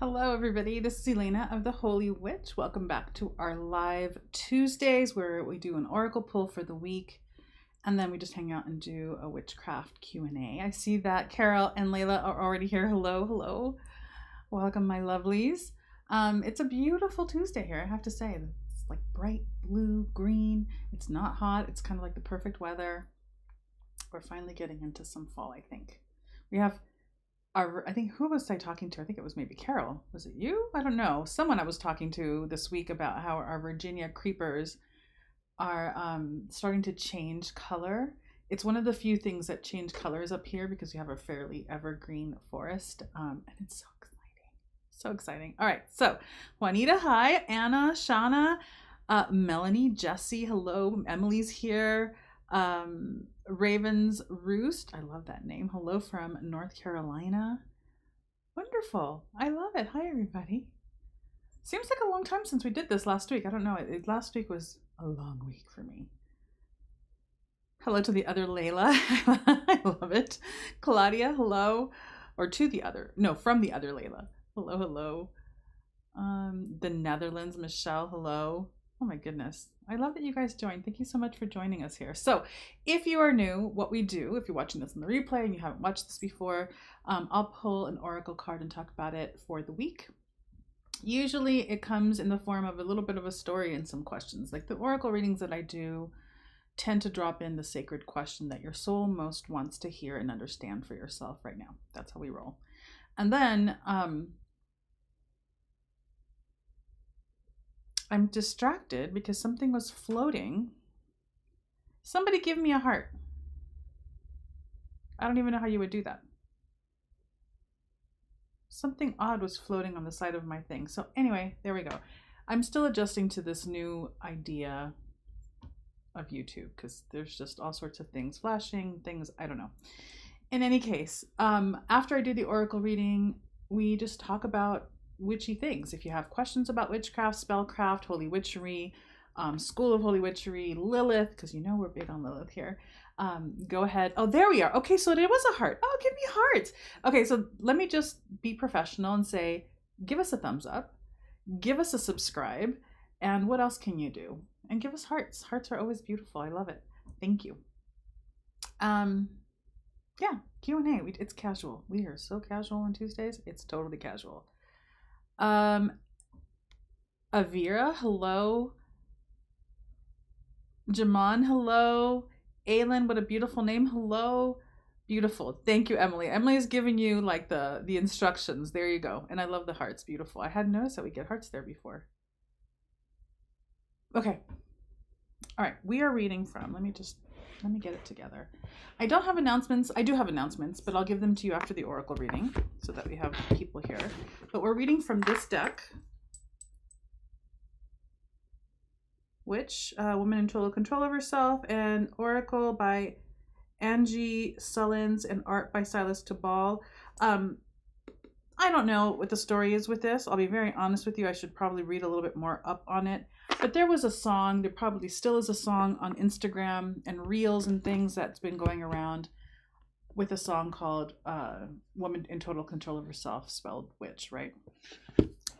Hello everybody, this is Elena of the Holy Witch. Welcome back to our live Tuesdays where we do an oracle pull for the week and then we just hang out and do a witchcraft Q&A. I see that Carol and Layla are already here. Hello, hello. Welcome my lovelies. It's a beautiful Tuesday here, I have to say. It's like bright blue, green. It's not hot. It's kind of like the perfect weather. We're finally getting into some fall, I think. We have I think, who was I talking to? I think it was maybe Carol. Was it you? I don't know. Someone I was talking to this week about how our Virginia creepers are starting to change color. It's one of the few things that change colors up here because we have a fairly evergreen forest. And it's so exciting. So exciting. All right. So Juanita, hi. Anna, Shauna, Melanie, Jessie, hello. Emily's here. Raven's Roost, I love that name. Hello from North Carolina. Wonderful. I love it. Hi everybody. Seems like a long time since we did this last week. I don't know. Last week was a long week for me. Hello to the other Layla. I love it. Claudia, hello. Or to the other. No, from the other Layla. Hello, hello. The Netherlands, Michelle, hello. Oh my goodness. I love that you guys joined. Thank you so much for joining us here. So if you are new, what we do, if you're watching this in the replay and you haven't watched this before, I'll pull an oracle card and talk about it for the week. Usually it comes in the form of a little bit of a story and some questions. Like the oracle readings that I do tend to drop in the sacred question that your soul most wants to hear and understand for yourself right now. That's how we roll. And then I'm distracted because something was floating. Somebody give me a heart. I don't even know how you would do that. Something odd was floating on the side of my thing. So anyway, there we go. I'm still adjusting to this new idea of YouTube because there's just all sorts of things flashing, things, I don't know. In any case, after I do the oracle reading, we just talk about witchy things. If you have questions about witchcraft, spellcraft, holy witchery, school of holy witchery, Lilith, because you know we're big on Lilith here, go ahead. Oh, there we are. Okay, so it was a heart. Oh, give me hearts. Okay, so let me just be professional and say, give us a thumbs up, give us a subscribe, and what else can you do? And give us hearts. Hearts are always beautiful. I love it. Thank you. Yeah, Q&A. It's casual. We are so casual on Tuesdays. It's totally casual. Avira, hello. Jaman, hello. Aiden, what a beautiful name. Hello. Beautiful. Thank you, Emily. Emily is giving you like the instructions. There you go. And I love the hearts. Beautiful. I hadn't noticed that we get hearts there before. Okay. All right. We are reading from, let me get it together. I don't have announcements. I do have announcements, but I'll give them to you after the oracle reading so that we have people here. But we're reading from this deck, Witch, Woman in Total Control of Herself, and Oracle by Angie Sullins and Art by Silas Tabal. I don't know what the story is with this. I'll be very honest with you. I should probably read a little bit more up on it. But there was a song, there probably still is a song on Instagram and Reels and things that's been going around with a song called Woman in Total Control of Herself, spelled witch, right?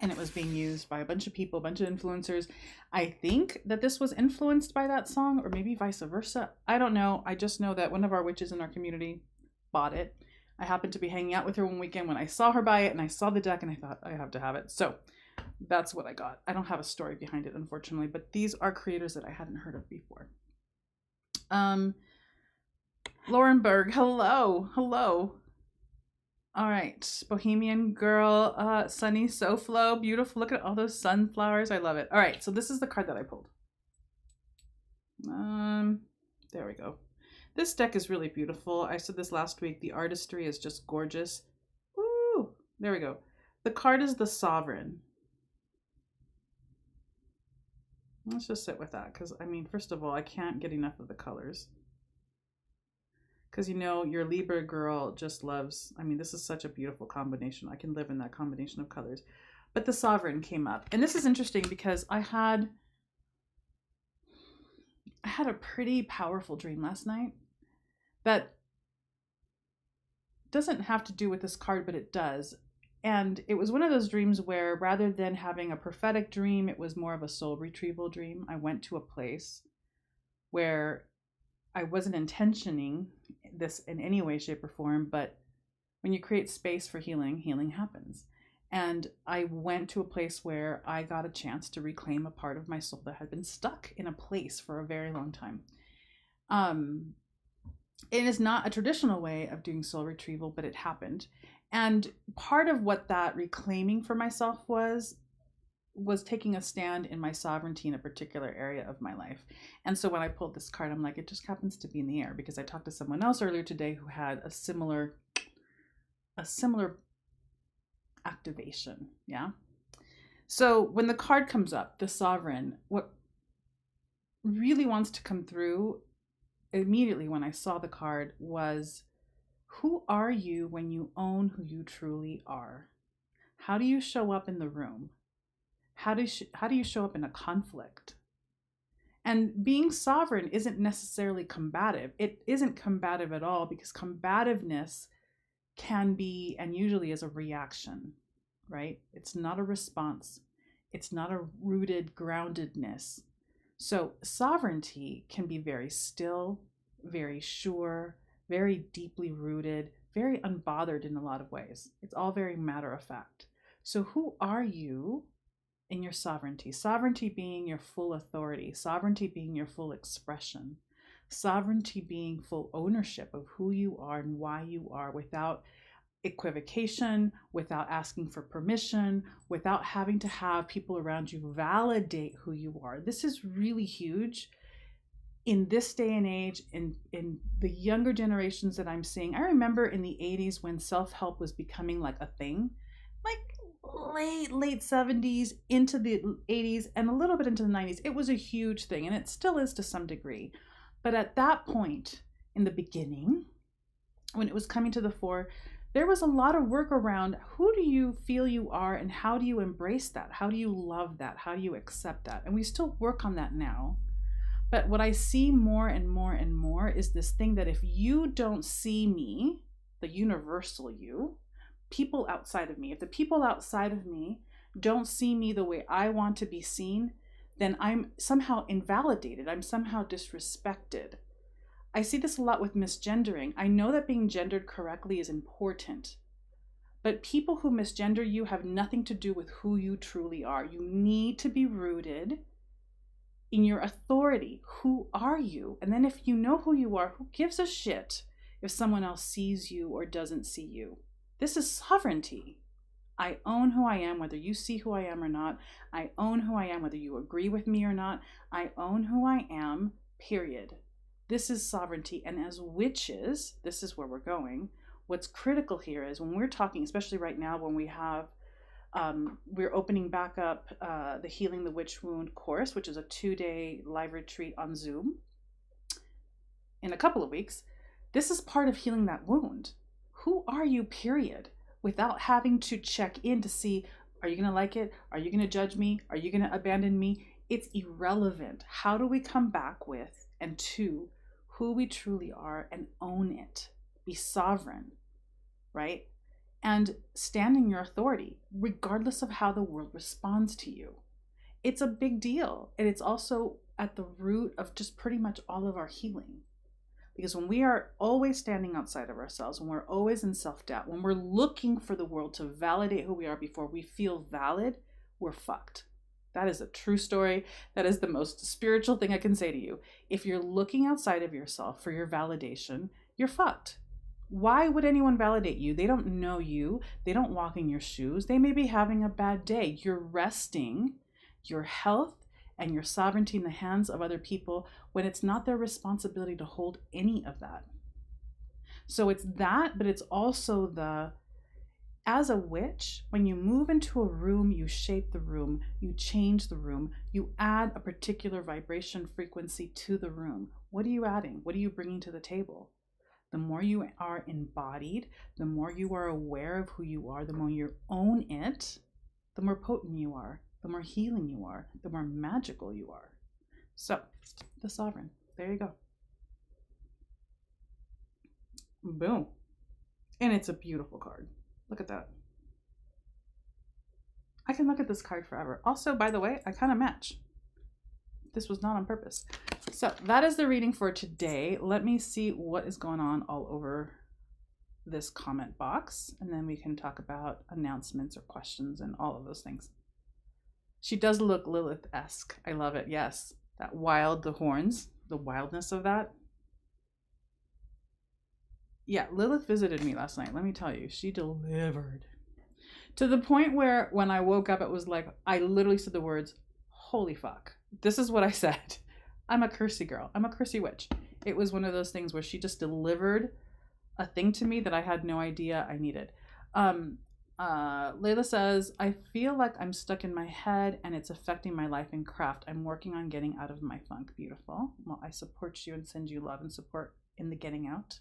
And it was being used by a bunch of people, a bunch of influencers. I think that this was influenced by that song, or maybe vice versa. I don't know. I just know that one of our witches in our community bought it. I happened to be hanging out with her one weekend when I saw her buy it, and I saw the deck, and I thought, I have to have it. So that's what I got. I don't have a story behind it, unfortunately, but these are creators that I hadn't heard of before. Lauren Berg, hello. Hello. All right, Bohemian Girl, Sunny SoFlo, beautiful. Look at all those sunflowers. I love it. All right, so this is the card that I pulled. There we go. This deck is really beautiful. I said this last week. The artistry is just gorgeous. Woo! There we go. The card is the Sovereign. Let's just sit with that because, I mean, first of all, I can't get enough of the colors. Because, you know, your Libra girl just loves, I mean, this is such a beautiful combination. I can live in that combination of colors. But the Sovereign came up. And this is interesting because I had a pretty powerful dream last night that doesn't have to do with this card, but it does. And it was one of those dreams where rather than having a prophetic dream, it was more of a soul retrieval dream. I went to a place where I wasn't intentioning this in any way, shape, or form, but when you create space for healing, healing happens. And I went to a place where I got a chance to reclaim a part of my soul that had been stuck in a place for a very long time. It is not a traditional way of doing soul retrieval, but it happened. And part of what that reclaiming for myself was taking a stand in my sovereignty in a particular area of my life. And so when I pulled this card, I'm like, it just happens to be in the air, because I talked to someone else earlier today who had a similar activation. Yeah. So when the card comes up, the Sovereign, what really wants to come through immediately when I saw the card was, who are you when you own who you truly are? How do you show up in the room? How do you show up in a conflict? And being sovereign isn't necessarily combative. It isn't combative at all, because combativeness can be, and usually is, a reaction, right? It's not a response. It's not a rooted groundedness. So sovereignty can be very still, very sure, very deeply rooted, very unbothered in a lot of ways. It's all very matter of fact. So who are you in your sovereignty? Sovereignty being your full authority, sovereignty being your full expression, sovereignty being full ownership of who you are and why you are, without equivocation, without asking for permission, without having to have people around you validate who you are. This is really huge in this day and age, in the younger generations that I'm seeing. I remember in the 80s when self-help was becoming like a thing, like late 70s into the 80s and a little bit into the 90s. It was a huge thing, and it still is to some degree. But at that point in the beginning, when it was coming to the fore, there was a lot of work around who do you feel you are and how do you embrace that? How do you love that? How do you accept that? And we still work on that now. But what I see more and more and more is this thing that if you don't see me, the universal you, people outside of me, if the people outside of me don't see me the way I want to be seen, then I'm somehow invalidated. I'm somehow disrespected. I see this a lot with misgendering. I know that being gendered correctly is important, but people who misgender you have nothing to do with who you truly are. You need to be rooted in your authority. Who are you? And then if you know who you are, who gives a shit if someone else sees you or doesn't see you? This is sovereignty. I own who I am, whether you see who I am or not. I own who I am, whether you agree with me or not. I own who I am, period. This is sovereignty. And as witches, this is where we're going. What's critical here is when we're talking, especially right now when we have, we're opening back up the Healing the Witch Wound course, which is a 2-day live retreat on Zoom in a couple of weeks. This is part of healing that wound. Who are you, period? Without having to check in to see, are you going to like it? Are you going to judge me? Are you going to abandon me? It's irrelevant. How do we come back with and to who we truly are and own it? Be sovereign, right? And stand in your authority, regardless of how the world responds to you. It's a big deal. And it's also at the root of just pretty much all of our healing. Because when we are always standing outside of ourselves, when we're always in self-doubt, when we're looking for the world to validate who we are before we feel valid, we're fucked. That is a true story. That is the most spiritual thing I can say to you. If you're looking outside of yourself for your validation, you're fucked. Why would anyone validate you? They don't know you. They don't walk in your shoes. They may be having a bad day. You're resting your health and your sovereignty in the hands of other people when it's not their responsibility to hold any of that. So it's that, but it's also as a witch, when you move into a room, you shape the room, you change the room, you add a particular vibration frequency to the room. What are you adding? What are you bringing to the table? The more you are embodied, the more you are aware of who you are, the more you own it, the more potent you are, the more healing you are, the more magical you are. So, the Sovereign. There you go. Boom. And it's a beautiful card. Look at that. I can look at this card forever. Also, by the way, I kind of match. This was not on purpose. So that is the reading for today. Let me see what is going on all over this comment box, and then we can talk about announcements or questions and all of those things. She does look Lilith-esque. I love it. Yes. That wild, the horns, the wildness of that. Yeah, Lilith visited me last night. Let me tell you, she delivered. To the point where when I woke up, it was like, I literally said the words, holy fuck. This is what I said. I'm a cursey girl. I'm a cursey witch. It was one of those things where she just delivered a thing to me that I had no idea I needed. Layla says, I feel like I'm stuck in my head and it's affecting my life and craft. I'm working on getting out of my funk. Beautiful. Well, I support you and send you love and support in the getting out.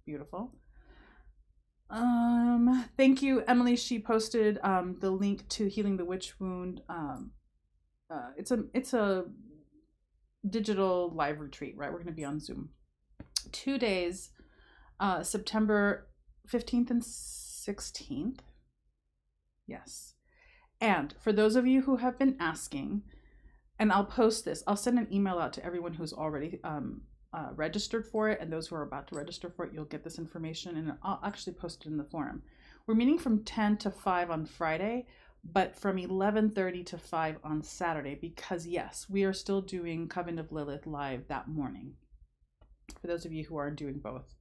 Beautiful. Thank you, Emily. She posted the link to Healing the Witch Wound. It's a digital live retreat, right? We're going to be on Zoom 2 days, September 15th and 16th. Yes. And for those of you who have been asking, and I'll post this, I'll send an email out to everyone who's already registered for it, and those who are about to register for it, you'll get this information, and I'll actually post it in the forum. We're meeting from 10 to 5 on Friday, but from 11:30 to 5 on Saturday, because yes, we are still doing Coven of Lilith live that morning. For those of you who are doing both.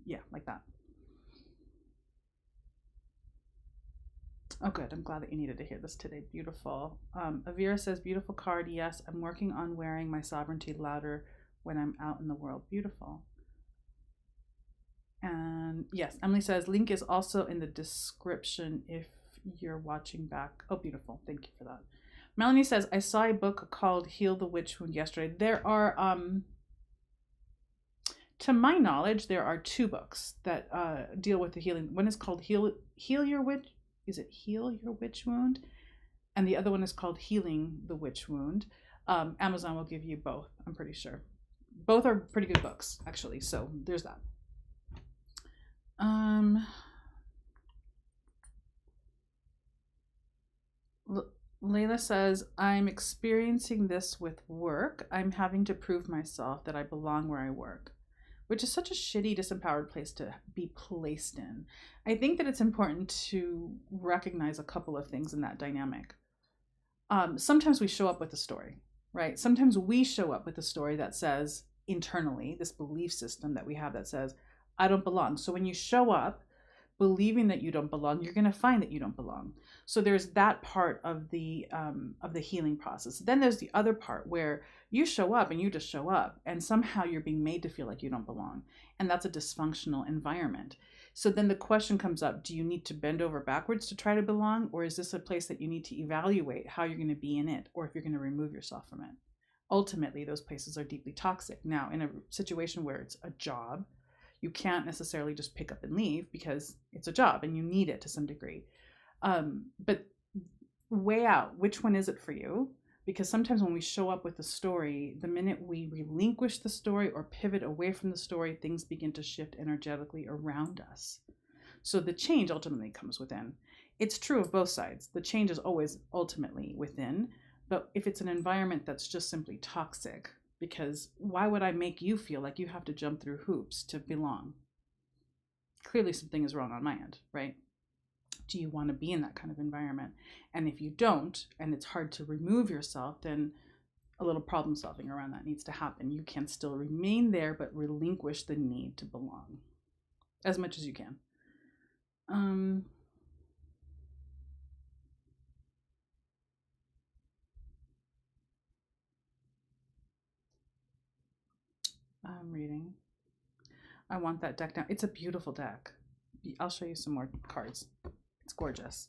Yeah, like that. Oh, good. I'm glad that you needed to hear this today. Beautiful. Avira says, beautiful card. Yes, I'm working on wearing my sovereignty louder when I'm out in the world. Beautiful. And yes, Emily says, link is also in the description if you're watching back. Oh, beautiful. Thank you for that. Melanie says, I saw a book called Heal the Witch Wound yesterday. There are, to my knowledge, there are 2 books that deal with the healing. One is called Heal Your Witch. Is it Heal Your Witch Wound? And the other one is called Healing the Witch Wound. Amazon will give you both, I'm pretty sure. Both are pretty good books, actually. So there's that. Layla says, I'm experiencing this with work. I'm having to prove myself that I belong where I work, which is such a shitty, disempowered place to be placed in. I think that it's important to recognize a couple of things in that dynamic. Sometimes we show up with a story, right? Sometimes we show up with a story that says internally, this belief system that we have that says, I don't belong. So when you show up believing that you don't belong, you're going to find that you don't belong. So there's that part of the healing process. Then there's the other part where you show up and you just show up, and somehow you're being made to feel like you don't belong. And that's a dysfunctional environment. So then the question comes up, do you need to bend over backwards to try to belong? Or is this a place that you need to evaluate how you're going to be in it, or if you're going to remove yourself from it? Ultimately, those places are deeply toxic. Now, in a situation where it's a job, you can't necessarily just pick up and leave because it's a job and you need it to some degree. But weigh out which one is it for you? Because sometimes when we show up with a story, the minute we relinquish the story or pivot away from the story, things begin to shift energetically around us. So the change ultimately comes within. It's true of both sides. The change is always ultimately within. But if it's an environment that's just simply toxic, because why would I make you feel like you have to jump through hoops to belong? Clearly something is wrong on my end, right? Do you want to be in that kind of environment? And if you don't, and it's hard to remove yourself, then a little problem solving around that needs to happen. You can still remain there, but relinquish the need to belong as much as you can. I'm reading. I want that deck now. It's a beautiful deck. I'll show you some more cards. It's gorgeous.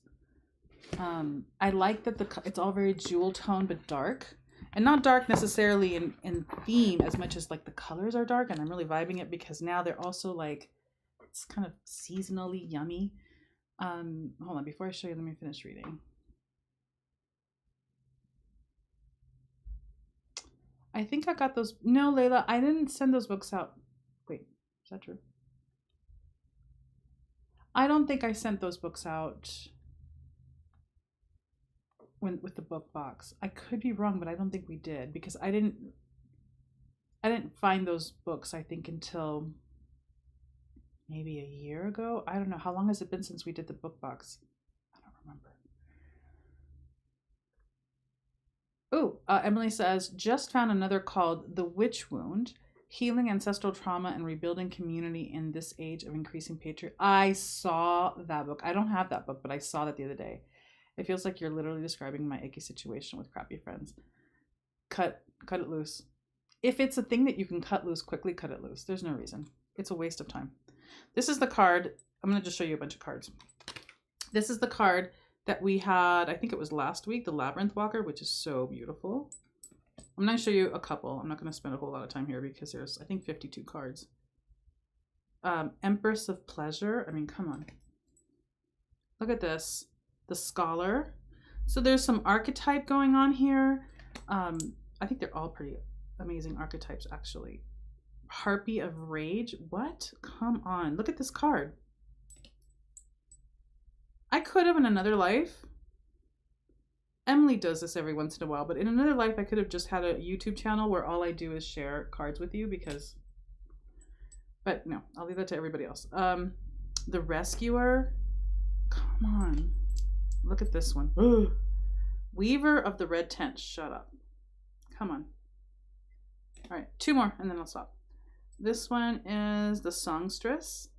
I like that it's all very jewel tone, but dark. And not dark necessarily in theme as much as like the colors are dark. And I'm really vibing it because now they're also like, it's kind of seasonally yummy. Hold on, before I show you, let me finish reading. I think I got those. No, Layla, I didn't send those books out. Wait, is that true? I don't think I sent those books out. with the book box. I could be wrong, but I don't think we did, because I didn't find those books, I think, until maybe a year ago. I don't know. How long has it been since we did the book box? I don't remember. Oh, Emily says, just found another called The Witch Wound, Healing Ancestral Trauma and Rebuilding Community in This Age of Increasing Patriarchy. I saw that book. I don't have that book, but I saw that the other day. It feels like you're literally describing my icky situation with crappy friends. Cut it loose. If it's a thing that you can cut loose quickly, cut it loose. There's no reason. It's a waste of time. This is the card. I'm going to just show you a bunch of cards. This is the card that we had, I think it was last week, the Labyrinth Walker, which is so beautiful. I'm going to show you a couple. I'm not going to spend a whole lot of time here because there's, I think, 52 cards. Empress of Pleasure. I mean, come on. Look at this. The Scholar. So there's some archetype going on here. I think they're all pretty amazing archetypes, actually. Harpy of Rage. What? Come on. Look at this card. I could have in another life. Emily does this every once in a while, but in another life, I could have just had a YouTube channel where all I do is share cards with you because... But no, I'll leave that to everybody else. The Rescuer. Come on. Look at this one. Weaver of the Red Tent. Shut up. Come on. All right, 2 more and then I'll stop. This one is the Songstress.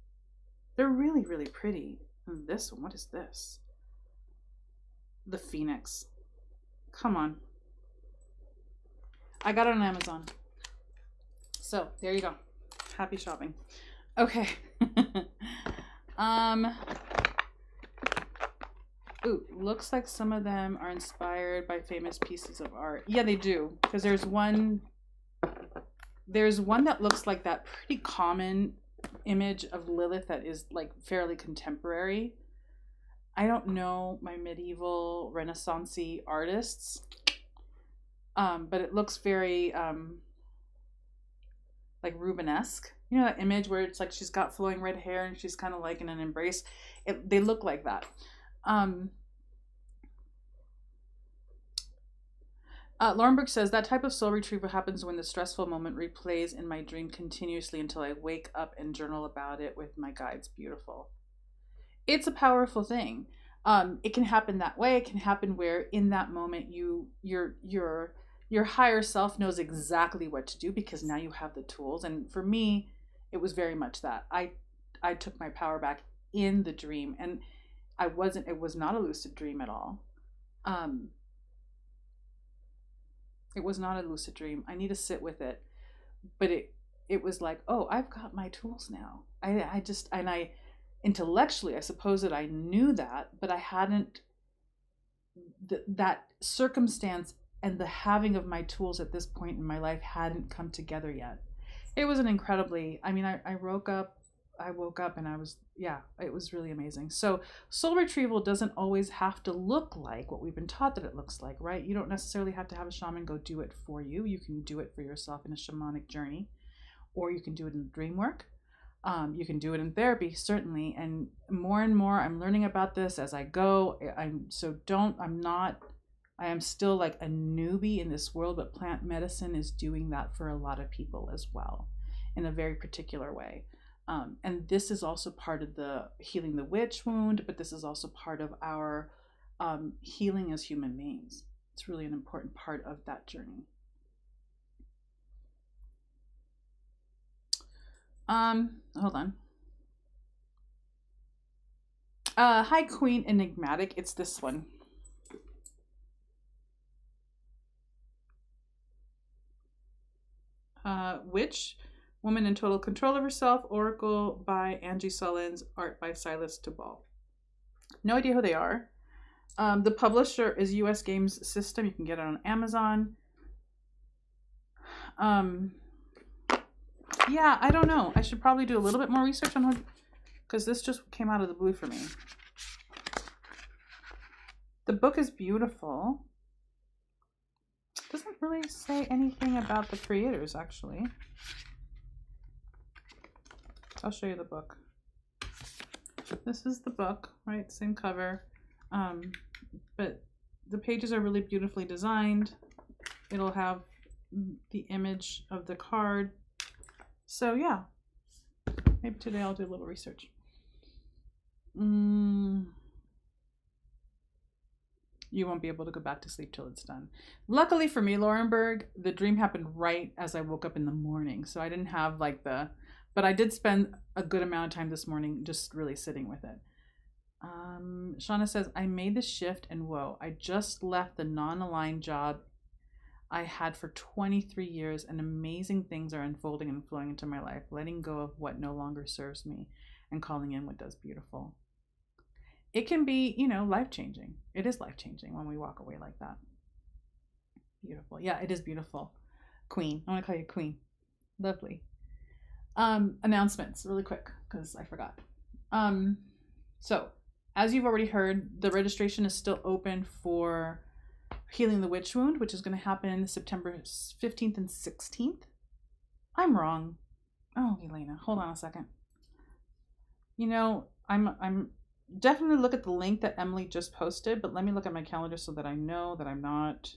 They're really, really pretty. And this one, what is this? The Phoenix. Come on. I got it on Amazon. So there you go. Happy shopping. Okay. Ooh, looks like some of them are inspired by famous pieces of art. Yeah, they do. Because there's one that looks like that pretty common image of Lilith that is like fairly contemporary. I don't know my medieval Renaissance-y artists, but it looks very like Rubenesque. You know that image where it's like she's got flowing red hair and she's kind of like in an embrace? They look like that. Laurenberg says, that type of soul retrieval happens when the stressful moment replays in my dream continuously until I wake up and journal about it with my guides. Beautiful. It's a powerful thing. It can happen that way. It can happen where in that moment your higher self knows exactly what to do because now you have the tools. And for me, it was very much that. I took my power back in the dream, and it was not a lucid dream at all. It was not a lucid dream. I need to sit with it. But it was like, oh, I've got my tools now. I intellectually, I suppose that I knew that, but I hadn't, that circumstance and the having of my tools at this point in my life hadn't come together yet. It was an incredibly, I mean, I woke up and I was, yeah, it was really amazing. So soul retrieval doesn't always have to look like what we've been taught that it looks like, right? You don't necessarily have to have a shaman go do it for you. You can do it for yourself in a shamanic journey, or you can do it in dream work. You can do it in therapy, certainly. And more I'm learning about this as I go. I am still like a newbie in this world, but plant medicine is doing that for a lot of people as well in a very particular way. And this is also part of the healing the witch wound, but this is also part of our healing as human beings. It's really an important part of that journey. Hold on. Hi, Queen Enigmatic. It's this one. Witch, Woman in Total Control of Herself, Oracle by Angie Sullins, art by Silas Tubal. No idea who they are. The publisher is US Games System. You can get it on Amazon. Yeah, I don't know. I should probably do a little bit more research on who, because this just came out of the blue for me. The book is beautiful. It doesn't really say anything about the creators, actually. I'll show you the book. This is the book, right? Same cover. But the pages are really beautifully designed. It'll have the image of the card. So yeah, maybe today I'll do a little research. You won't be able to go back to sleep till it's done. Luckily for me, Laurenberg, the dream happened right as I woke up in the morning. So I didn't have like but I did spend a good amount of time this morning just really sitting with it. Shauna says, I made the shift and whoa, I just left the non-aligned job I had for 23 years and amazing things are unfolding and flowing into my life, letting go of what no longer serves me and calling in what does beautiful. It can be, life-changing. It is life-changing when we walk away like that. Beautiful. Yeah, it is beautiful. Queen. I want to call you Queen. Lovely. Announcements really quick because I forgot. So as you've already heard, the registration is still open for Healing the Witch Wound, which is going to happen September 15th and 16th. I'm wrong. Oh, Elena, hold on a second. I'm definitely look at the link that Emily just posted, but let me look at my calendar so that I know that I'm not.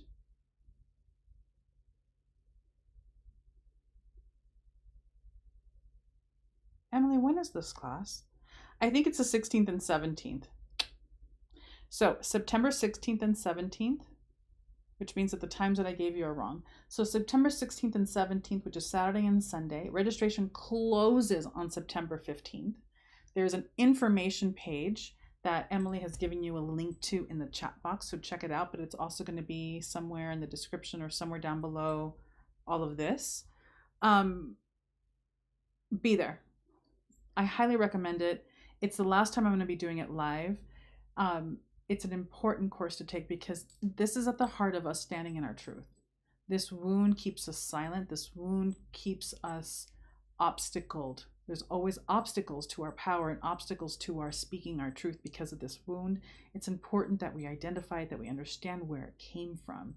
Emily, when is this class? I think it's the 16th and 17th. So September 16th and 17th, which means that the times that I gave you are wrong. So September 16th and 17th, which is Saturday and Sunday. Registration closes on September 15th. There's an information page that Emily has given you a link to in the chat box, so check it out, but it's also going to be somewhere in the description or somewhere down below all of this. Be there. I highly recommend it. It's the last time I'm going to be doing it live. It's an important course to take because this is at the heart of us standing in our truth. This wound keeps us silent. This wound keeps us obstacled. There's always obstacles to our power and obstacles to our speaking our truth because of this wound. It's important that we identify it, that we understand where it came from.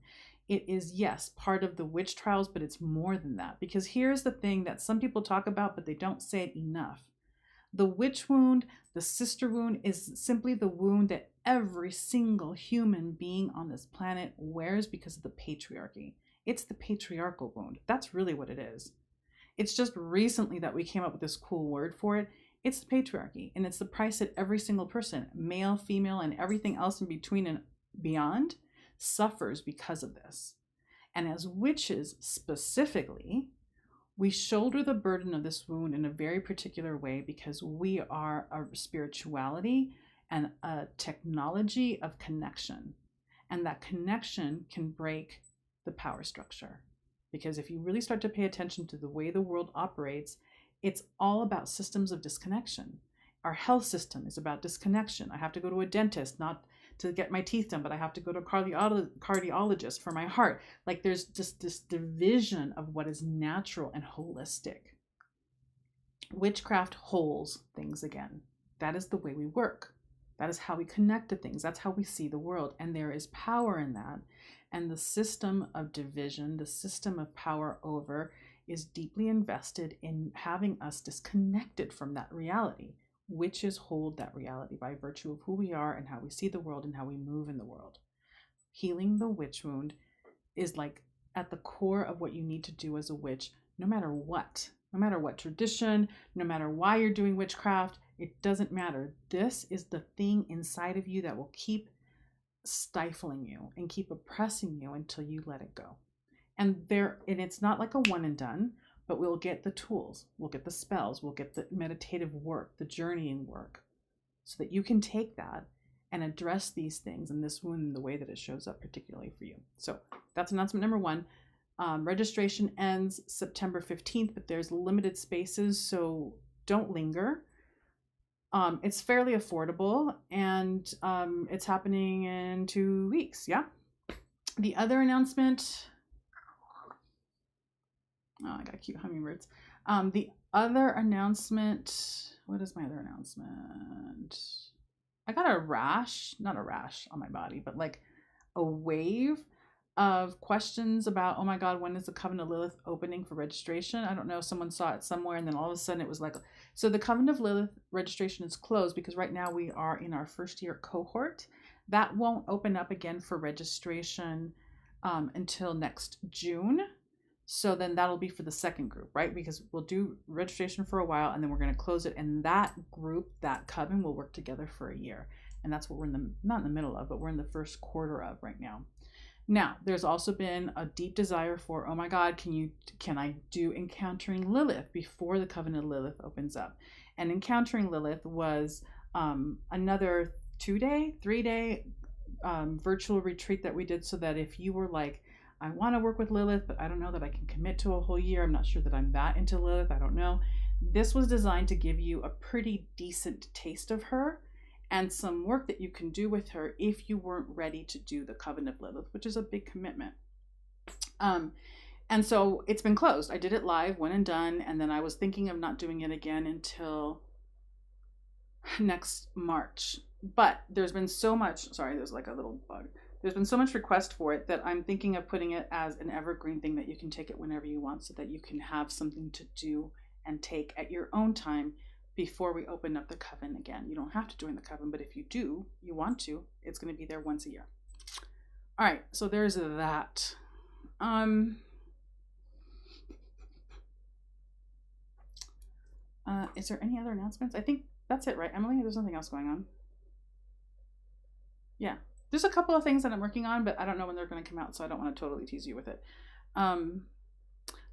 It is, yes, part of the witch trials, but it's more than that. Because here's the thing that some people talk about, but they don't say it enough. The witch wound, the sister wound, is simply the wound that every single human being on this planet wears because of the patriarchy. It's the patriarchal wound. That's really what it is. It's just recently that we came up with this cool word for it. It's the patriarchy, and it's the price that every single person, male, female, and everything else in between and beyond, suffers because of this. And as witches specifically, we shoulder the burden of this wound in a very particular way because we are a spirituality and a technology of connection. And that connection can break the power structure. Because if you really start to pay attention to the way the world operates, it's all about systems of disconnection. Our health system is about disconnection. I have to go to a dentist, not to get my teeth done, but I have to go to a cardiologist for my heart. Like there's just this division of what is natural and holistic. Witchcraft wholes things again. That is the way we work. That is how we connect to things. That's how we see the world. And there is power in that. And the system of division, the system of power over, is deeply invested in having us disconnected from that reality. Witches hold that reality by virtue of who we are and how we see the world and how we move in the world. Healing the witch wound is like at the core of what you need to do as a witch, no matter what tradition, no matter why you're doing witchcraft, it doesn't matter. This is the thing inside of you that will keep stifling you and keep oppressing you until you let it go. And it's not like a one and done, but we'll get the tools, we'll get the spells, we'll get the meditative work, the journeying work, so that you can take that and address these things and this wound in the way that it shows up particularly for you. So that's announcement number one. Registration ends September 15th, but there's limited spaces, so don't linger. It's fairly affordable, and it's happening in 2 weeks. Yeah. The other announcement. Oh, I got cute hummingbirds. The other announcement. What is my other announcement? I got a rash, not a rash on my body, but like a wave of questions about, oh my God, when is the Coven of Lilith opening for registration? I don't know, someone saw it somewhere and then all of a sudden it was like, so the Coven of Lilith registration is closed because right now we are in our first year cohort That won't open up again for registration until next June. So then that'll be for the second group, right? Because we'll do registration for a while and then we're going to close it. And that group, that coven, will work together for a year. And that's what we're not in the middle of, but we're in the first quarter of right now. Now, there's also been a deep desire for, oh my God, can I do Encountering Lilith before the Coven of Lilith opens up? And Encountering Lilith was another 2-day, 3-day virtual retreat that we did, so that if you were like, I want to work with Lilith, but I don't know that I can commit to a whole year. I'm not sure that I'm that into Lilith. I don't know. This was designed to give you a pretty decent taste of her and some work that you can do with her if you weren't ready to do the Coven of Lilith, which is a big commitment. And so it's been closed. I did it live, went and done, and then I was thinking of not doing it again until next March. But there's been so much, sorry, there's like a little bug. There's been so much request for it that I'm thinking of putting it as an evergreen thing that you can take it whenever you want, so that you can have something to do and take at your own time before we open up the Coven again. You don't have to join the Coven, but if you do, you want to, it's going to be there once a year. All right, so there's that. Is there any other announcements? I think that's it, right, Emily? There's nothing else going on. Yeah. There's a couple of things that I'm working on, but I don't know when they're going to come out, so I don't want to totally tease you with it.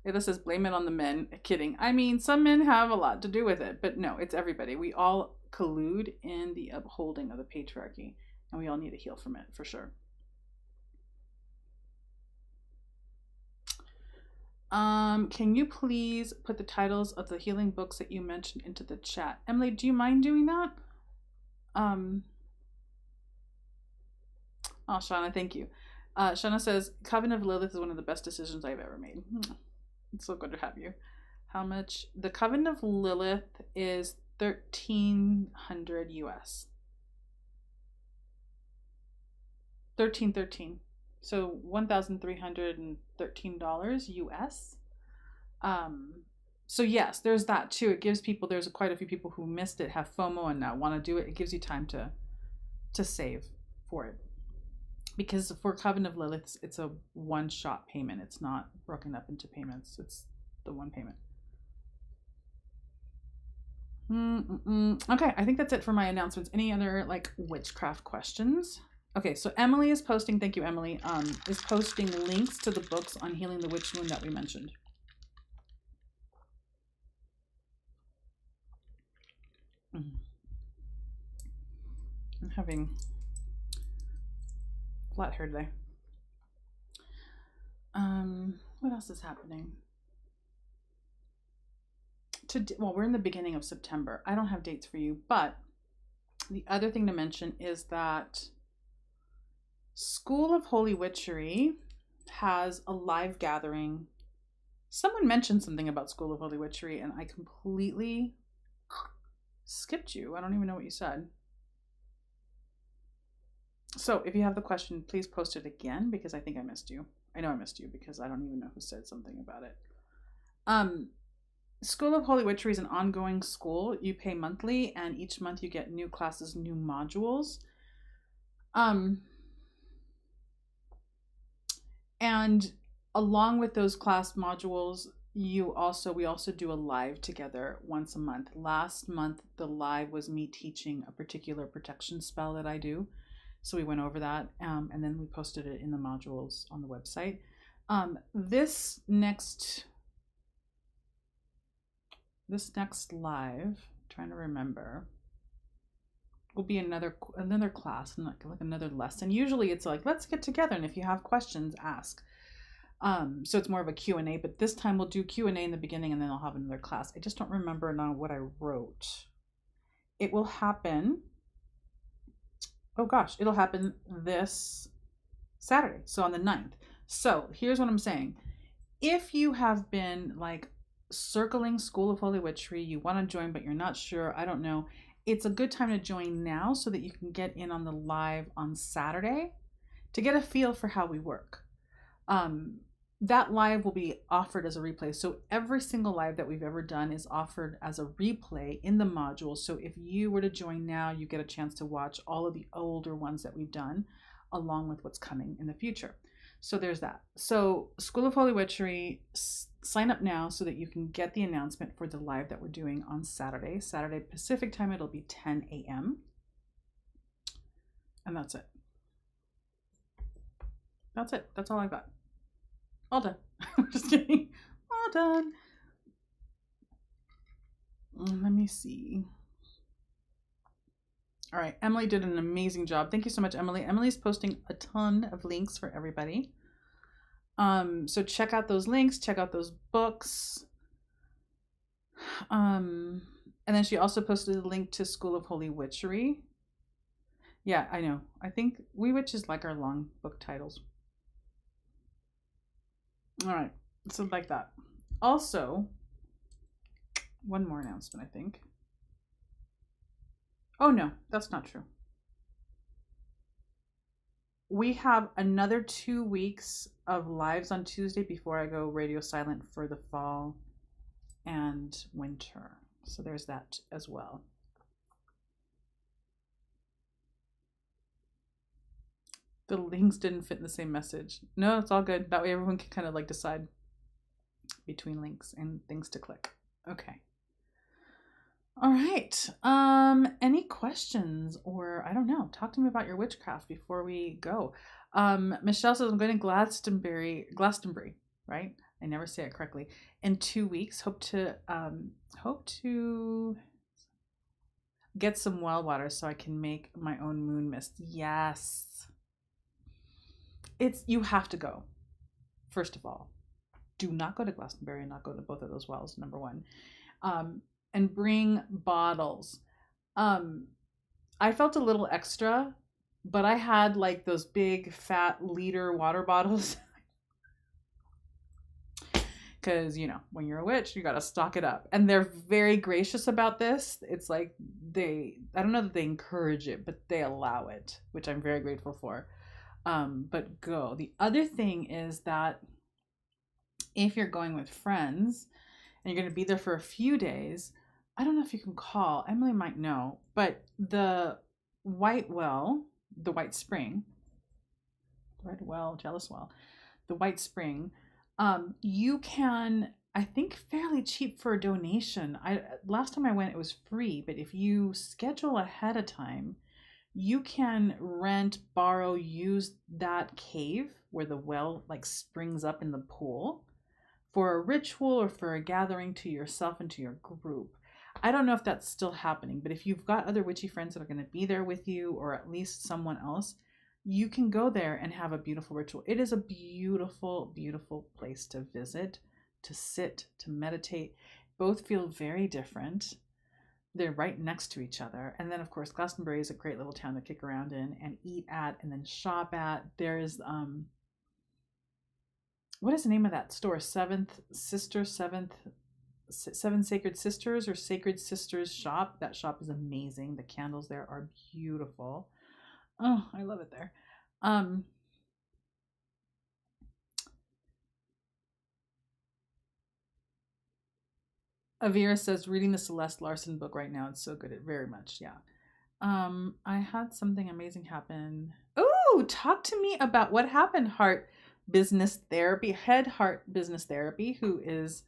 This says, blame it on the men. Kidding. I mean, some men have a lot to do with it, but no, it's everybody. We all collude in the upholding of the patriarchy, and we all need to heal from it, for sure. Can you please put the titles of the healing books that you mentioned into the chat? Emily, do you mind doing that? Oh, Shauna, thank you. Shauna says, Coven of Lilith is one of the best decisions I've ever made. It's so good to have you. How much? The Coven of Lilith is $1,300 US. 1313. So $1,313 US. So yes, there's that too. It gives people, there's quite a few people who missed it, have FOMO and now want to do it. It gives you time to save for it. Because for Coven of Lilith, it's a one-shot payment. It's not broken up into payments. It's the one payment. Okay, I think that's it for my announcements. Any other like witchcraft questions? Okay, so Emily is posting, thank you, Emily, is posting links to the books on healing the witch wound that we mentioned. I'm having flat hair today. What else is happening? Well, we're in the beginning of September. I don't have dates for you, but the other thing to mention is that School of Holy Witchery has a live gathering. Someone mentioned something about School of Holy Witchery and I completely skipped you. I don't even know what you said. So if you have the question, please post it again because I think I missed you. I know I missed you because I don't even know who said something about it. School of Holy Witchery is an ongoing school. You pay monthly and each month you get new classes, new modules. And along with those class modules, we also do a live together once a month. Last month, the live was me teaching a particular protection spell that I do. So we went over that, and then we posted it in the modules on the website. This next live, trying to remember, will be another class, like another lesson. Usually it's like, let's get together, and if you have questions, ask. So it's more of a Q&A, but this time we'll do Q&A in the beginning, and then I'll have another class. I just don't remember now what I wrote. It will happen. Oh gosh, it'll happen this Saturday, so on the 9th. So here's what I'm saying. If you have been like circling School of Holy Witchery, you want to join, but you're not sure, I don't know, it's a good time to join now so that you can get in on the live on Saturday to get a feel for how we work. that live will be offered as a replay. So every single live that we've ever done is offered as a replay in the module. So if you were to join now, you get a chance to watch all of the older ones that we've done, along with what's coming in the future. So there's that. So School of Holy Witchery, sign up now so that you can get the announcement for the live that we're doing on Saturday. Saturday Pacific time, it'll be 10 a.m. And that's it. That's it. That's all I've got. All done. Just kidding. All done. Let me see. All right. Emily did an amazing job. Thank you so much, Emily. Emily's posting a ton of links for everybody. So check out those links. Check out those books. And then she also posted a link to School of Holy Witchery. Yeah, I know. I think We Witches like our long book titles. All right, so like that. Also, one more announcement, I think. Oh no, that's not true. We have another 2 weeks of lives on Tuesday before I go radio silent for the fall and winter. So there's that as well. The links didn't fit in the same message. No, it's all good. That way everyone can kind of like decide between links and things to click. Okay. All right. Any questions, or I don't know, talk to me about your witchcraft before we go. Michelle says I'm going to Glastonbury, right? I never say it correctly. In 2 weeks. Hope to get some well water so I can make my own moon mist. Yes. You have to go. First of all, do not go to Glastonbury and not go to both of those wells, number one. And bring bottles. I felt a little extra, but I had like those big fat liter water bottles. Because, you know, when you're a witch, you got to stock it up. And they're very gracious about this. It's like I don't know that they encourage it, but they allow it, which I'm very grateful for. But go. The other thing is that if you're going with friends and you're going to be there for a few days, I don't know if you can call. Emily might know, but the White Spring, the White Spring, you can, I think, fairly cheap for a donation. Last time I went, it was free, but if you schedule ahead of time, you can rent, borrow, use that cave where the well like springs up in the pool for a ritual or for a gathering to yourself and to your group. I don't know if that's still happening, but if you've got other witchy friends that are going to be there with you, or at least someone else, you can go there and have a beautiful ritual. It is a beautiful, beautiful place to visit, to sit, to meditate. Both feel very different. They're right next to each other. And then, of course, Glastonbury is a great little town to kick around in and eat at and then shop at. There's, what is the name of that store? Seven Sacred Sisters or Sacred Sisters shop. That shop is amazing. The candles there are beautiful. Oh, I love it there. Avira says, reading the Celeste Larson book right now. It's so good. It very much, yeah. I had something amazing happen. Oh, talk to me about what happened, head Heart Business Therapy, who is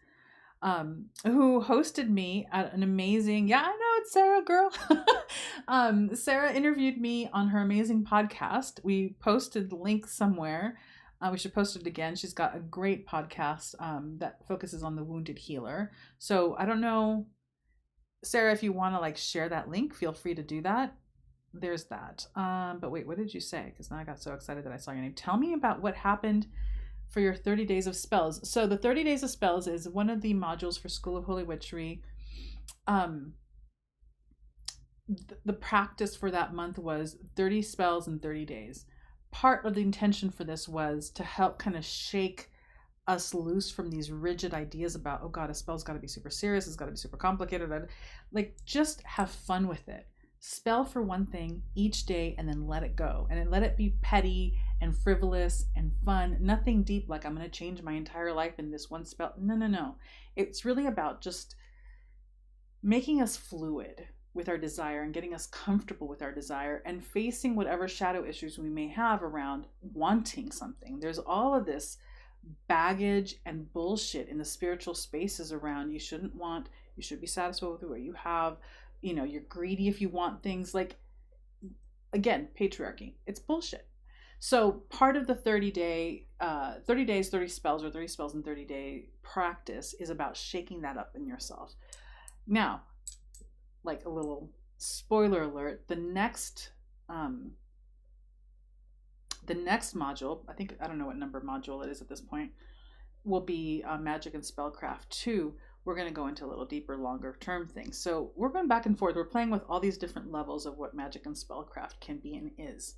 who hosted me at an amazing, yeah, I know it's Sarah, girl. Sarah interviewed me on her amazing podcast. We posted the link somewhere. We should post it again. She's got a great podcast that focuses on the wounded healer. So I don't know, Sarah, if you want to like share that link, feel free to do that. There's that. But wait, what did you say? Because now I got so excited that I saw your name. Tell me about what happened for your 30 Days of Spells. So the 30 Days of Spells is one of the modules for School of Holy Witchery. The practice for that month was 30 spells in 30 days. Part of the intention for this was to help kind of shake us loose from these rigid ideas about, oh God, a spell's got to be super serious, it's got to be super complicated. Like, just have fun with it. Spell for one thing each day and then let it go. And then let it be petty and frivolous and fun. Nothing deep like I'm going to change my entire life in this one spell. No. It's really about just making us fluid with our desire and getting us comfortable with our desire and facing whatever shadow issues we may have around wanting something. There's all of this baggage and bullshit in the spiritual spaces around you shouldn't want, you should be satisfied with what you have, you know, you're greedy if you want things. Like, again, patriarchy, it's bullshit. So part of the 30 days 30 spells, or 30 spells in 30-day practice is about shaking that up in yourself. Now, like a little spoiler alert, the next module, I don't know what number module it is at this point, will be Magic and Spellcraft 2. We're going to go into a little deeper, longer term things. So we're going back and forth. We're playing with all these different levels of what Magic and Spellcraft can be and is.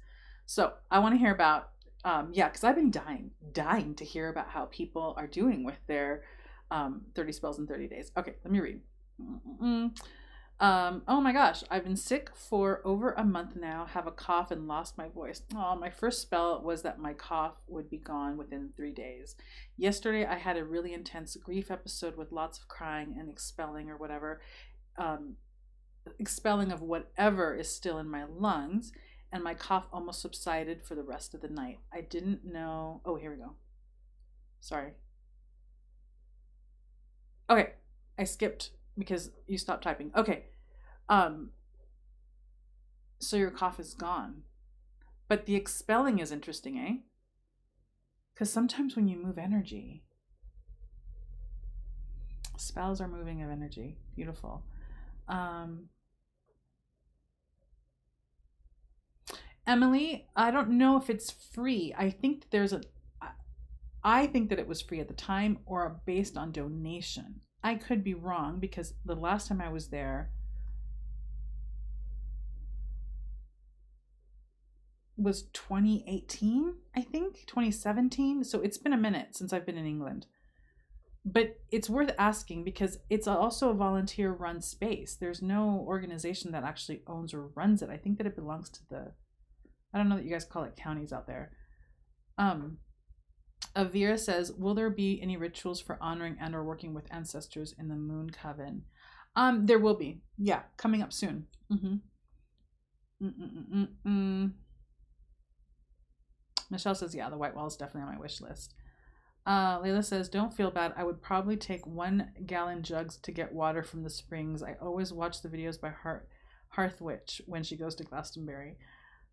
So I want to hear about, because I've been dying to hear about how people are doing with their 30 spells in 30 days. Okay, let me read. Oh my gosh, I've been sick for over a month now, have a cough and lost my voice. Oh, my first spell was that my cough would be gone within 3 days. Yesterday I had a really intense grief episode with lots of crying and expelling or whatever, expelling of whatever is still in my lungs, and my cough almost subsided for the rest of the night. I didn't know. Oh, here we go. Sorry. Okay, I skipped because you stopped typing. Okay. So your cough is gone. But the expelling is interesting, eh? Because sometimes when you move energy, spells are moving of energy. Beautiful. Emily, I don't know if it's free. I think that it was free at the time or based on donation. I could be wrong because the last time I was there was 2018, I think, 2017. So it's been a minute since I've been in England. But it's worth asking because it's also a volunteer run space. There's no organization that actually owns or runs it. I think that it belongs to I don't know that you guys call it counties out there. Avira says, will there be any rituals for honoring and or working with ancestors in the Moon Coven? There will be. Yeah, coming up soon. Michelle says, yeah, the white wall is definitely on my wish list. Layla says, don't feel bad. I would probably take 1 gallon jugs to get water from the springs. I always watch the videos by Hearth Witch when she goes to Glastonbury.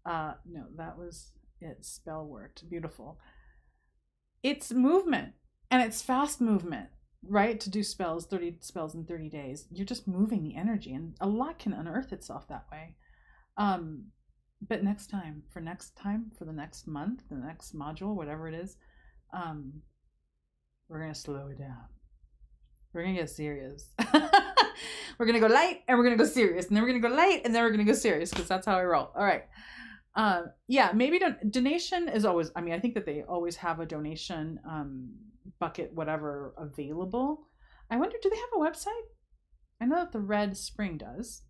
No, that was it. Spell worked. Beautiful. It's movement, and it's fast movement, right? To do 30 spells in 30 days. You're just moving the energy, and a lot can unearth itself that way. But next time, for the next month, the next module, whatever it is, we're going to slow it down. We're going to get serious. We're going to go light, and we're going to go serious, and then we're going to go light, and then we're going to go serious, because that's how I roll. All right. Yeah, maybe donation is always, I think that they always have a donation bucket, whatever, available. I wonder, do they have a website? I know that the Red Spring does.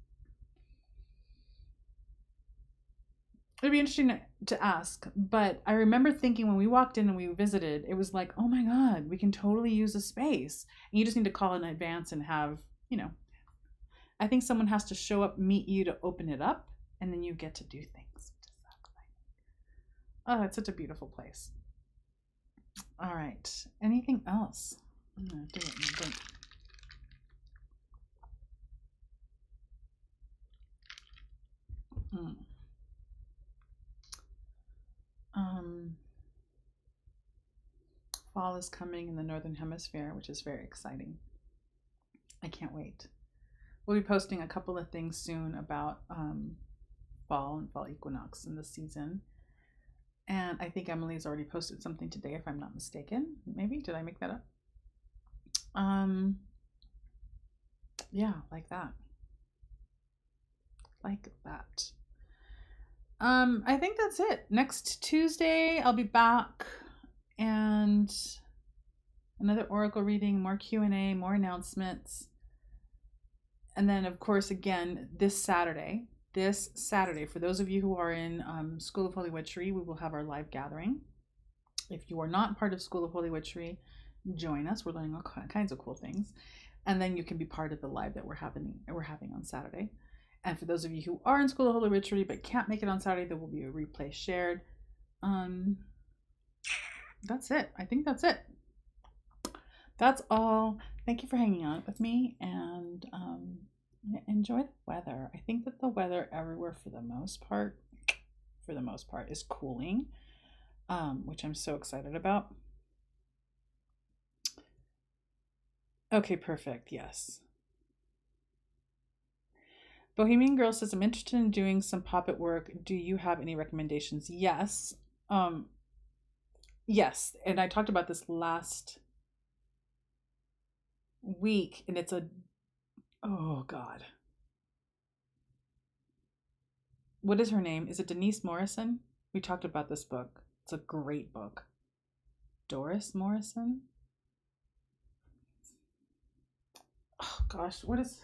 It'd be interesting to ask, but I remember thinking when we walked in and we visited, it was like, oh my God, we can totally use a space. And you just need to call in advance and have, I think someone has to show up, meet you to open it up, and then you get to do things. Oh, it's such a beautiful place. All right. Anything else? I'm gonna do it in a blink. Fall is coming in the Northern Hemisphere, which is very exciting. I can't wait. We'll be posting a couple of things soon about fall and fall equinox in the season. And I think Emily's already posted something today, if I'm not mistaken. Maybe, did I make that up? Yeah, like that. Like that. I think that's it. Next Tuesday, I'll be back, and another Oracle reading, more Q&A, more announcements. And then, of course, again, this Saturday, this Saturday. For those of you who are in School of Holy Witchery, we will have our live gathering. If you are not part of School of Holy Witchery, join us. We're learning all kinds of cool things. And then you can be part of the live that we're having on Saturday. And for those of you who are in School of Holy Witchery but can't make it on Saturday, there will be a replay shared. That's it. I think that's it. That's all. Thank you for hanging out with me, and enjoy the weather. I think that the weather everywhere for the most part is cooling, which I'm so excited about. Okay, perfect. Yes. Bohemian Girl says, I'm interested in doing some Poppet work. Do you have any recommendations? Yes. Yes. And I talked about this last week, and it's oh God. What is her name? Is it Denise Morrison? We talked about this book. It's a great book. Doris Morrison? Oh gosh, what is...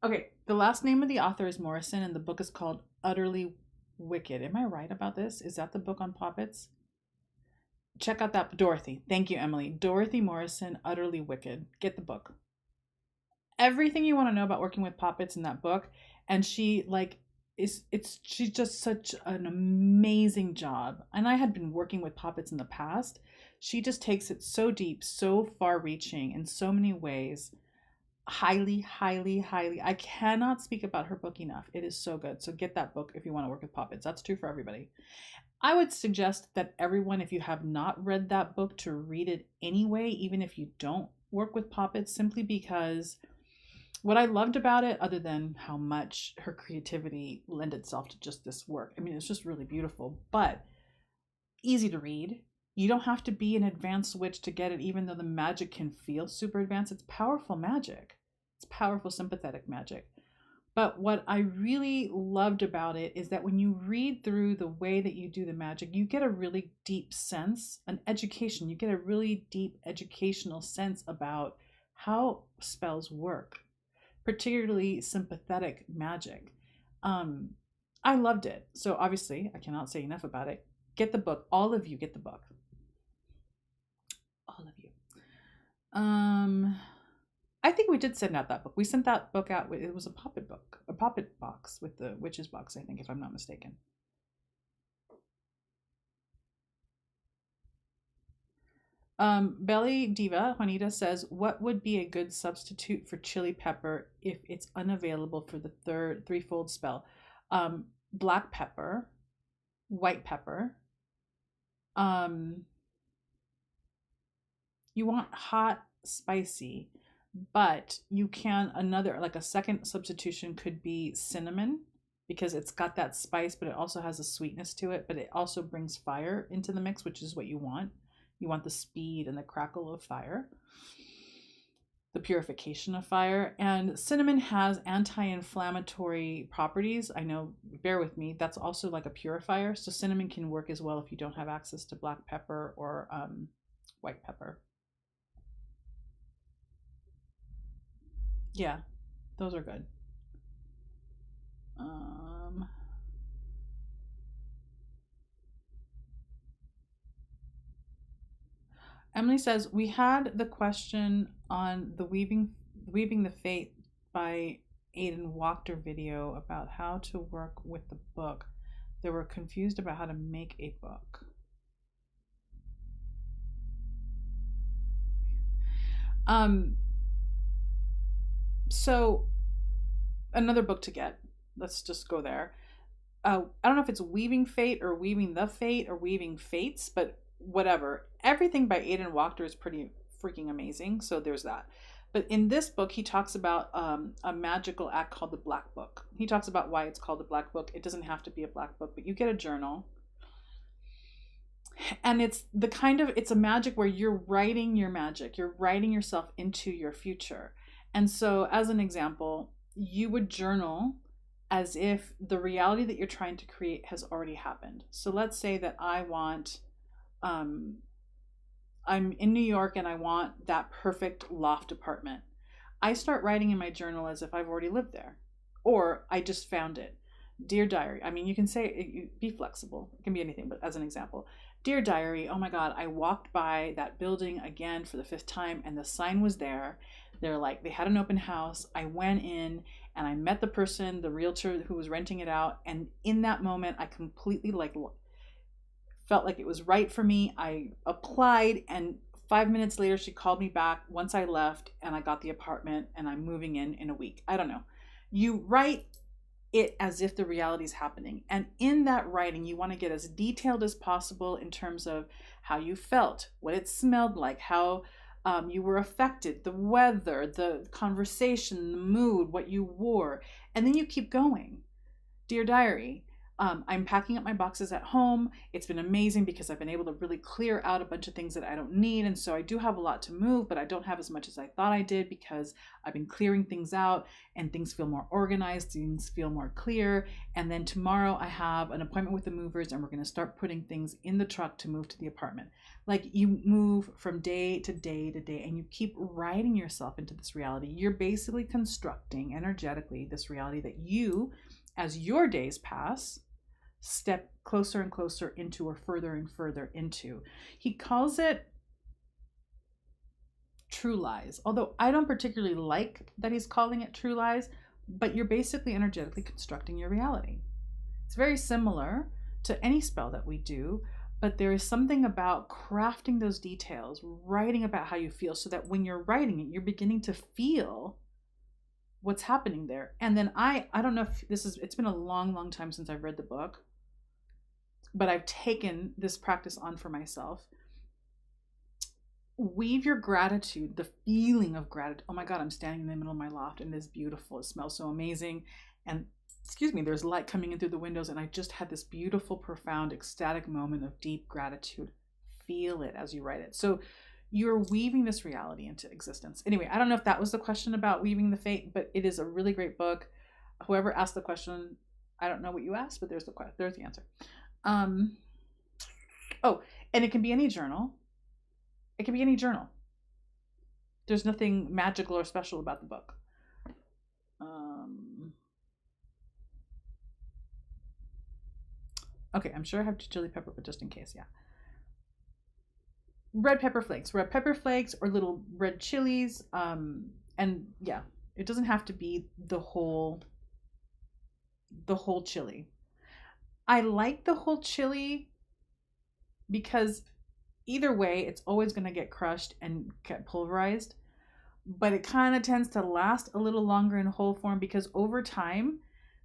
Okay, the last name of the author is Morrison, and the book is called Utterly Wicked. Am I right about this? Is that the book on Poppets? Check out that. Dorothy. Thank you, Emily. Dorothy Morrison, Utterly Wicked. Get the book. Everything you want to know about working with Poppets in that book, and she she's just such an amazing job. And I had been working with Poppets in the past. She just takes it so deep, so far reaching in so many ways. Highly, highly, highly. I cannot speak about her book enough. It is so good. So get that book if you want to work with Poppets. That's true for everybody. I would suggest that everyone, if you have not read that book, to read it anyway, even if you don't work with Poppets, simply because what I loved about it, other than how much her creativity lent itself to just this work, I mean, it's just really beautiful, but easy to read. You don't have to be an advanced witch to get it, even though the magic can feel super advanced. It's powerful magic. It's powerful, sympathetic magic. But what I really loved about it is that when you read through the way that you do the magic, you get a really deep sense, an education. You get a really deep educational sense about how spells work, particularly sympathetic magic. I loved it. So obviously, I cannot say enough about it. Get the book. All of you get the book. All of you. I think we did send out that book. We sent that book out. It was a Poppet book, a Poppet box with the witches box, I think, if I'm not mistaken. Belly Diva Juanita says, what would be a good substitute for chili pepper if it's unavailable for the threefold spell? Black pepper, white pepper. You want hot, spicy, but you can, like a second substitution could be cinnamon, because it's got that spice, but it also has a sweetness to it, but it also brings fire into the mix, which is what you want. You want the speed and the crackle of fire, the purification of fire. And cinnamon has anti-inflammatory properties. I know, bear with me, that's also like a purifier. So cinnamon can work as well if you don't have access to black pepper or white pepper. Yeah, those are good. Emily says, we had the question on the Weaving the Fate by Aiden Wachter video about how to work with the book. They were confused about how to make a book. So another book to get. Let's just go there. I don't know if it's Weaving Fate or Weaving the Fate or Weaving Fates, but whatever. Everything by Aiden Wachter is pretty freaking amazing. So there's that. But in this book, he talks about a magical act called the Black Book. He talks about why it's called the Black Book. It doesn't have to be a black book, but you get a journal. And it's a magic where you're writing your magic. You're writing yourself into your future. And so as an example, you would journal as if the reality that you're trying to create has already happened. So let's say that I'm in New York and I want that perfect loft apartment. I start writing in my journal as if I've already lived there. Or I just found it. Dear diary. I mean, you can say, be flexible. It can be anything, but as an example, dear diary, oh my God, I walked by that building again for the 5th time and the sign was there. They're like, they had an open house. I went in and I met the person, the realtor who was renting it out. And in that moment, I completely like felt like it was right for me. I applied, and 5 minutes later, she called me back once I left and I got the apartment and I'm moving in a week. I don't know. You write it as if the reality is happening. And in that writing, you want to get as detailed as possible in terms of how you felt, what it smelled like, how you were affected, the weather, the conversation, the mood, what you wore. And then you keep going. Dear diary, I'm packing up my boxes at home. It's been amazing because I've been able to really clear out a bunch of things that I don't need. And so I do have a lot to move, but I don't have as much as I thought I did because I've been clearing things out and things feel more organized, things feel more clear. And then tomorrow I have an appointment with the movers and we're going to start putting things in the truck to move to the apartment. Like you move from day to day to day and you keep writing yourself into this reality. You're basically constructing energetically this reality that you, as your days pass, step closer and closer into, or further and further into. He calls it true lies, although I don't particularly like that he's calling it true lies, but you're basically energetically constructing your reality. It's very similar to any spell that we do, but there is something about crafting those details, writing about how you feel, so that when you're writing it, you're beginning to feel what's happening there. And then I don't know if it's been a long time since I've read the book, but I've taken this practice on for myself. Weave your gratitude, the feeling of gratitude. Oh my God, I'm standing in the middle of my loft and it is beautiful. It smells so amazing. And excuse me, there's light coming in through the windows. And I just had this beautiful, profound, ecstatic moment of deep gratitude. Feel it as you write it. So you're weaving this reality into existence. Anyway, I don't know if that was the question about weaving the fate, but it is a really great book. Whoever asked the question, I don't know what you asked, but there's the answer. Oh, and it can be any journal. It can be any journal. There's nothing magical or special about the book. Okay, I'm sure I have chili pepper, but just in case, yeah. Red pepper flakes or little red chilies. And yeah, it doesn't have to be the whole chili. I like the whole chili because either way, it's always going to get crushed and get pulverized, but it kind of tends to last a little longer in whole form because over time,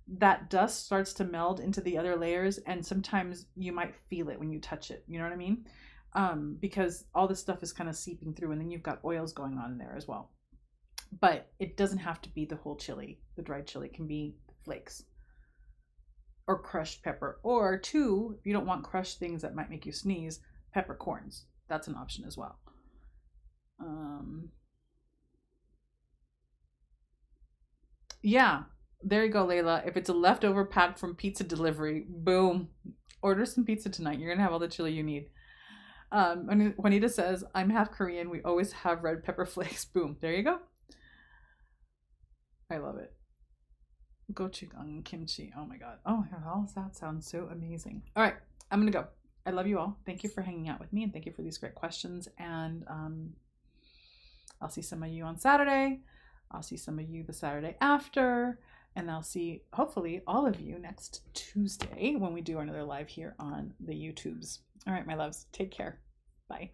that dust starts to meld into the other layers, and sometimes you might feel it when you touch it. You know what I mean? Because all this stuff is kind of seeping through, and then you've got oils going on in there as well. But it doesn't have to be the whole chili. The dried chili can be flakes or crushed pepper, or two, if you don't want crushed things that might make you sneeze, peppercorns. That's an option as well. Yeah, there you go, Layla. If it's a leftover pack from pizza delivery, boom, order some pizza tonight. You're gonna have all the chili you need. Juanita says, I'm half Korean. We always have red pepper flakes. Boom, there you go. I love it. Gochujang kimchi. Oh my God. Oh my God, all that sounds so amazing. All right, I'm gonna go. I love you all. Thank you for hanging out with me, and thank you for these great questions. And I'll see some of you on Saturday. I'll see some of you the Saturday after. And I'll see, hopefully, all of you next Tuesday when we do another live here on the YouTubes. All right, my loves. Take care. Bye.